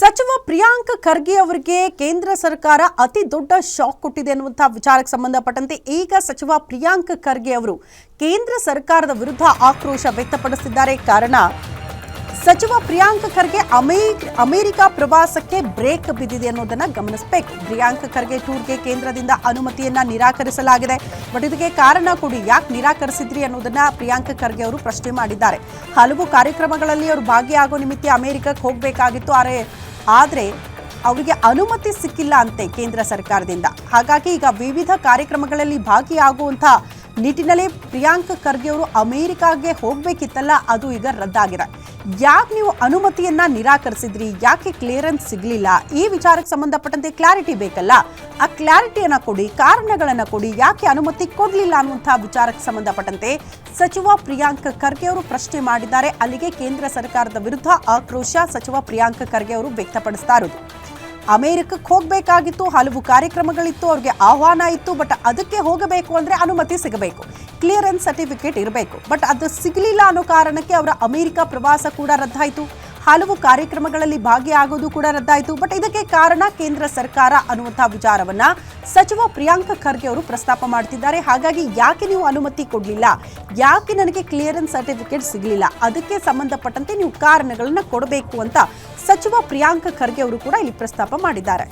ಸಚಿವ ಪ್ರಿಯಾಂಕ್ ಖರ್ಗೆ ಅವರಿಗೆ ಕೇಂದ್ರ ಸರ್ಕಾರ ಅತಿ ದೊಡ್ಡ ಶಾಕ್ ಕೊಟ್ಟಿದೆ ಅನ್ನುವಂತ ವಿಚಾರಕ್ಕೆ ಸಂಬಂಧಪಟ್ಟಂತೆ ಈಗ ಸಚಿವ ಪ್ರಿಯಾಂಕ್ ಖರ್ಗೆ ಅವರು ಕೇಂದ್ರ ಸರ್ಕಾರದ ವಿರುದ್ಧ ಆಕ್ರೋಶ ವ್ಯಕ್ತಪಡಿಸಿದ್ದಾರೆ. ಕಾರಣ ಸಚಿವ ಪ್ರಿಯಾಂಕ್ ಖರ್ಗೆ ಅಮೆರಿಕ ಪ್ರವಾಸಕ್ಕೆ ಬ್ರೇಕ್ ಬಿದ್ದಿದೆ ಅನ್ನೋದನ್ನ ಗಮನಿಸಬೇಕು. ಪ್ರಿಯಾಂಕ್ ಖರ್ಗೆ ಟೂರ್ಗೆ ಕೇಂದ್ರದಿಂದ ಅನುಮತಿಯನ್ನ ನಿರಾಕರಿಸಲಾಗಿದೆ. ಬಟ್ ಇದಕ್ಕೆ ಕಾರಣ ಕೊಡಿ, ಯಾಕೆ ನಿರಾಕರಿಸಿದ್ರಿ ಅನ್ನೋದನ್ನ ಪ್ರಿಯಾಂಕ್ ಖರ್ಗೆ ಅವರು ಪ್ರಶ್ನೆ ಮಾಡಿದ್ದಾರೆ. ಹಲವು ಕಾರ್ಯಕ್ರಮಗಳಲ್ಲಿ ಅವರು ಭಾಗಿಯಾಗೋ ನಿಮಿತ್ತ ಅಮೆರಿಕಕ್ಕೆ ಹೋಗಬೇಕಾಗಿತ್ತು, ಆದರೆ ಅವರಿಗೆ ಅನುಮತಿ ಸಿಕ್ಕಿಲ್ಲ ಅಂತೆ ಕೇಂದ್ರ ಸರ್ಕಾರದಿಂದ. ಹಾಗಾಗಿ ಈಗ ವಿವಿಧ ಕಾರ್ಯಕ್ರಮಗಳಲ್ಲಿ ಭಾಗಿಯಾಗುವಂಥ ನಿಟ್ಟಿನಲ್ಲಿ ಪ್ರಿಯಾಂಕ್ ಖರ್ಗೆ ಅವರು ಅಮೆರಿಕಾಗೆ ಹೋಗಬೇಕಿತ್ತಲ್ಲ, ಅದು ಈಗ ರದ್ದಾಗಿದೆ. ಯಾಕೆ ನೀವು ಅನುಮತಿಯನ್ನ ನಿರಾಕರಿಸಿದ್ರಿ, ಯಾಕೆ ಕ್ಲಿಯರೆನ್ಸ್ ಸಿಗಲಿಲ್ಲ, ಈ ವಿಚಾರಕ್ಕೆ ಸಂಬಂಧಪಟ್ಟಂತೆ ಕ್ಲಾರಿಟಿ ಬೇಕಲ್ಲ. ಆ ಕ್ಲಾರಿಟಿಯನ್ನ ಕೊಡಿ, ಕಾರಣಗಳನ್ನ ಕೊಡಿ, ಯಾಕೆ ಅನುಮತಿ ಕೊಡಲಿಲ್ಲ ಅನ್ನುವಂಥ ವಿಚಾರಕ್ಕೆ ಸಂಬಂಧಪಟ್ಟಂತೆ ಸಚಿವ ಪ್ರಿಯಾಂಕ್ ಖರ್ಗೆ ಅವರು ಪ್ರಶ್ನೆ ಮಾಡಿದ್ದಾರೆ. ಅಲ್ಲಿಗೆ ಕೇಂದ್ರ ಸರ್ಕಾರದ ವಿರುದ್ಧ ಆಕ್ರೋಶ ಸಚಿವ ಪ್ರಿಯಾಂಕ್ ಖರ್ಗೆ ಅವರು ವ್ಯಕ್ತಪಡಿಸ್ತಾ ಇರೋದು. ಅಮೆರಿಕಕ್ಕೆ ಹೋಗಬೇಕಾಗಿತ್ತು, ಹಲವು ಕಾರ್ಯಕ್ರಮಗಳಿತ್ತು, ಅವ್ರಿಗೆ ಆಹ್ವಾನ ಇತ್ತು. ಬಟ್ ಅದಕ್ಕೆ ಹೋಗಬೇಕು ಅಂದರೆ ಅನುಮತಿ ಸಿಗಬೇಕು, ಕ್ಲಿಯರೆನ್ಸ್ ಸರ್ಟಿಫಿಕೇಟ್ ಇರಬೇಕು. ಬಟ್ ಅದು ಸಿಗಲಿಲ್ಲ ಅನ್ನೋ ಕಾರಣಕ್ಕೆ ಅವರ ಅಮೆರಿಕ ಪ್ರವಾಸ ಕೂಡ ರದ್ದಾಯಿತು, ಹಲವು ಕಾರ್ಯಕ್ರಮಗಳಲ್ಲಿ ಭಾಗಿಯಾಗೋದು ಕೂಡ ರದ್ದಾಯಿತು. ಬಟ್ ಇದಕ್ಕೆ ಕಾರಣ ಕೇಂದ್ರ ಸರ್ಕಾರ ಅನ್ನುವಂಥ ವಿಚಾರವನ್ನ ಸಚಿವ ಪ್ರಿಯಾಂಕ್ ಖರ್ಗೆ ಅವರು ಪ್ರಸ್ತಾಪ ಮಾಡ್ತಿದ್ದಾರೆ. ಹಾಗಾಗಿ ಯಾಕೆ ನೀವು ಅನುಮತಿ ಕೊಡಲಿಲ್ಲ, ಯಾಕೆ ನನಗೆ ಕ್ಲಿಯರೆನ್ಸ್ ಸರ್ಟಿಫಿಕೇಟ್ ಸಿಗಲಿಲ್ಲ, ಅದಕ್ಕೆ ಸಂಬಂಧಪಟ್ಟಂತೆ ನೀವು ಕಾರಣಗಳನ್ನ ಕೊಡಬೇಕು ಅಂತ ಸಚಿವ ಪ್ರಿಯಾಂಕ್ ಖರ್ಗೆ ಅವರು ಕೂಡ ಇಲ್ಲಿ ಪ್ರಸ್ತಾಪ ಮಾಡಿದ್ದಾರೆ.